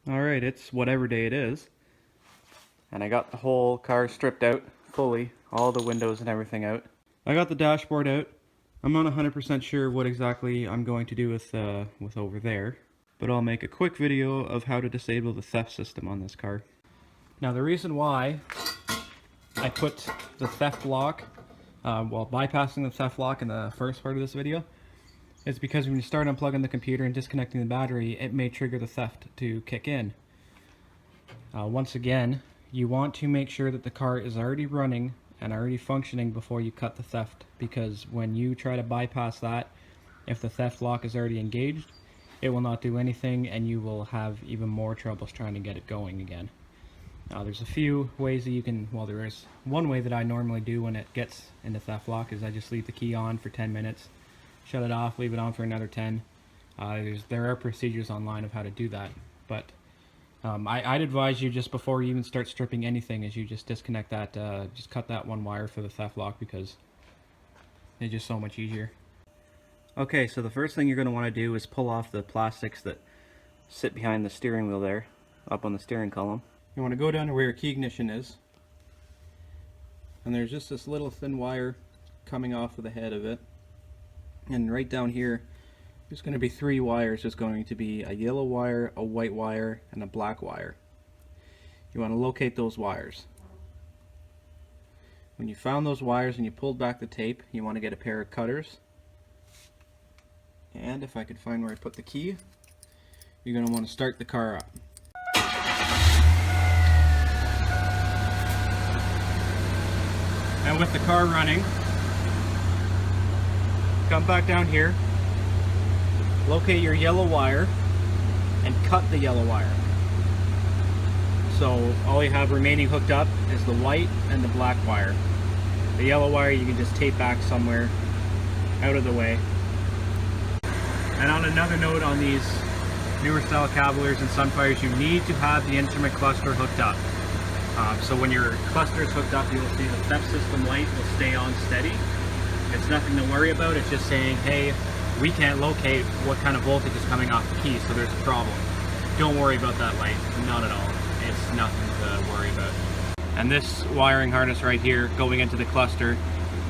Alright, it's whatever day it is. And I got the whole car stripped out fully, all the windows and everything out. I got the dashboard out. I'm not 100% sure what exactly I'm going to do with over there, but I'll make a quick video of how to disable the theft system on this car. Now the reason why I put the theft lock, while bypassing the theft lock in the first part of this video, is because when you start unplugging the computer and disconnecting the battery, it may trigger the theft to kick in. Once again, you want to make sure that the car is already running and already functioning before you cut the theft, because when you try to bypass that, if the theft lock is already engaged, it will not do anything and you will have even more troubles trying to get it going again. There's a few ways that you can, well, there is one way that I normally do when it gets into theft lock is I just leave the key on for 10 minutes, shut it off, leave it on for another 10. There are procedures online of how to do that, but I'd advise you just before you even start stripping anything is you just disconnect that, just cut that one wire for the theft lock, because it's just so much easier. Okay, so the first thing you're going to want to do is pull off the plastics that sit behind the steering wheel there, up on the steering column. You want to go down to where your key ignition is, and there's just this little thin wire coming off of the head of it, and right down here there's going to be 3 wires. There's going to be a yellow wire, a white wire, and a black wire. You want to locate those wires. When you found those wires and you pulled back the tape, you want to get a pair of cutters, and if I could find where I put the key, you're going to want to start the car up. And with the car running, come back down here, locate your yellow wire, and cut the yellow wire. So all you have remaining hooked up is the white and the black wire. The yellow wire you can just tape back somewhere out of the way. And on another note, on these newer style Cavaliers and Sunfires, you need to have the instrument cluster hooked up. So when your cluster is hooked up, you'll see the theft system light will stay on steady. It's nothing to worry about. It's just saying, hey, we can't locate what kind of voltage is coming off the key, so there's a problem. Don't worry about that light, not at all. It's nothing to worry about. And this wiring harness right here going into the cluster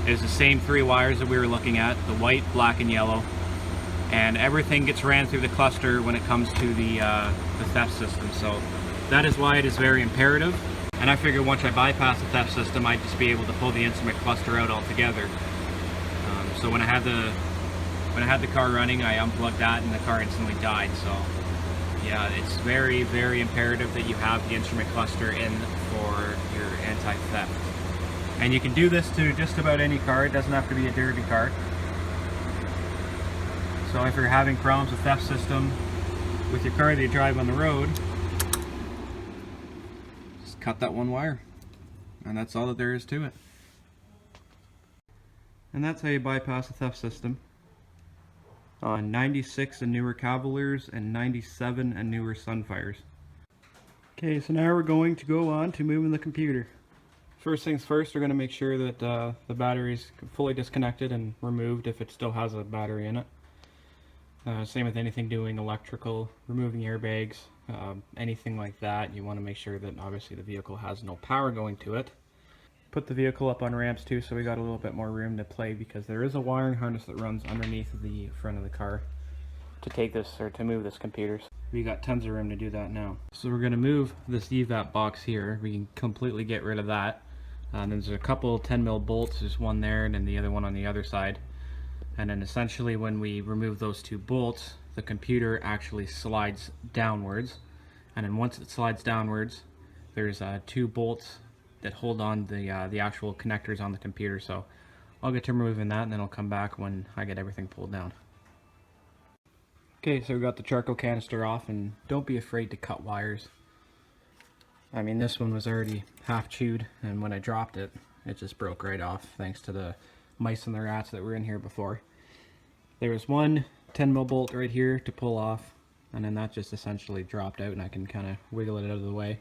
is the same 3 wires that we were looking at, the white, black, and yellow. And everything gets ran through the cluster when it comes to the theft system. So that is why it is very imperative. And I figured once I bypass the theft system, I'd just be able to pull the instrument cluster out altogether. So when I had the car running, I unplugged that and the car instantly died. So yeah, it's very, very imperative that you have the instrument cluster in for your anti-theft. And you can do this to just about any car. It doesn't have to be a derby car. So if you're having problems with theft system with your car that you drive on the road, just cut that one wire. And that's all that there is to it. And that's how you bypass the theft system on 96 and newer Cavaliers and 97 and newer Sunfires. Okay, so now we're going to go on to moving the computer. First things first, we're going to make sure that the battery is fully disconnected and removed if it still has a battery in it. Same with anything doing electrical, removing airbags, anything like that. You want to make sure that obviously the vehicle has no power going to it. Put the vehicle up on ramps too, so we got a little bit more room to play, because there is a wiring harness that runs underneath the front of the car to take this, or to move this computer. We got tons of room to do that now. So we're going to move this evap box here. We can completely get rid of that. There's a couple 10mm bolts. There's one there and then the other one on the other side. And then essentially when we remove those 2 bolts, the computer actually slides downwards. And then once it slides downwards, there's 2 bolts that hold on the actual connectors on the computer. So I'll get to removing that and then I'll come back when I get everything pulled down. Okay, so we got the charcoal canister off, and don't be afraid to cut wires. I mean, this one was already half chewed, and when I dropped it, it just broke right off thanks to the mice and the rats that were in here before. There was one 10mm bolt right here to pull off, and then that just essentially dropped out and I can kind of wiggle it out of the way.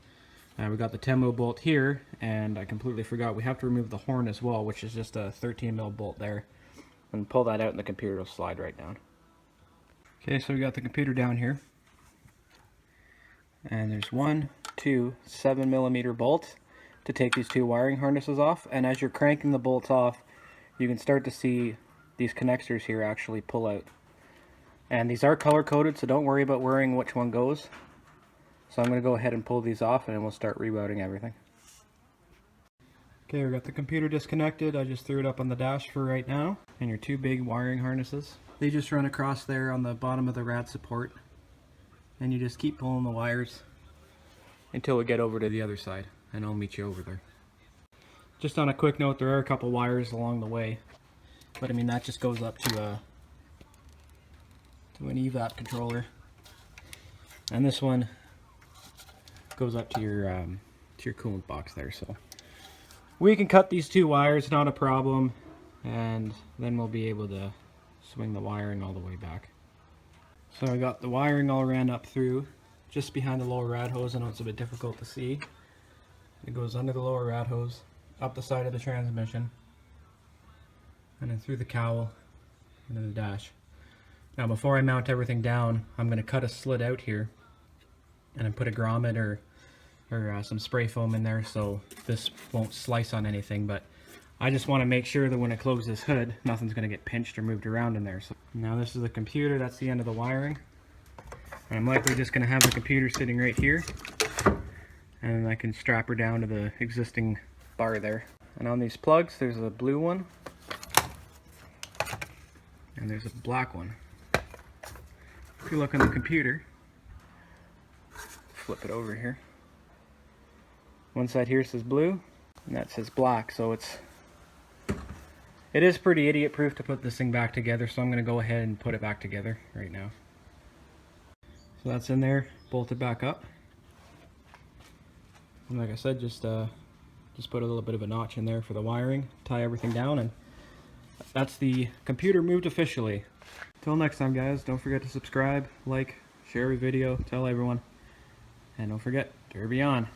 We got the 10mm bolt here, and I completely forgot we have to remove the horn as well, which is just a 13mm bolt there. And pull that out and the computer will slide right down. Okay, so we got the computer down here. And there's 1, 2, 7mm bolts to take these 2 wiring harnesses off. And as you're cranking the bolts off, you can start to see these connectors here actually pull out. And these are color coded, so don't worry about worrying which one goes. So I'm going to go ahead and pull these off and then we'll start rerouting everything. Okay, we got the computer disconnected. I just threw it up on the dash for right now. And your 2 big wiring harnesses. They just run across there on the bottom of the rad support. And you just keep pulling the wires until we get over to the other side. And I'll meet you over there. Just on a quick note, there are a couple wires along the way. But I mean, that just goes up to an evap controller. And this one goes up to your coolant box there. So we can cut these 2 wires, not a problem, and then we'll be able to swing the wiring all the way back. So I got the wiring all ran up through just behind the lower rad hose. I know it's a bit difficult to see. It goes under the lower rad hose, up the side of the transmission, and then through the cowl into the dash. Now before I mount everything down, I'm going to cut a slit out here and then put a grommet or some spray foam in there so this won't slice on anything, but I just want to make sure that when it closes this hood, nothing's going to get pinched or moved around in there. So now this is the computer, that's the end of the wiring. And I'm likely just going to have the computer sitting right here, and I can strap her down to the existing bar there. And on these plugs, there's a blue one, and there's a black one. If you look on the computer, flip it over here. One side here says blue, and that says black, so it is pretty idiot proof to put this thing back together, so I'm going to go ahead and put it back together right now. So that's in there, bolted back up. And like I said, just put a little bit of a notch in there for the wiring, tie everything down, and that's the computer moved officially. Till next time, guys, don't forget to subscribe, like, share the video, tell everyone, and don't forget, Derby on.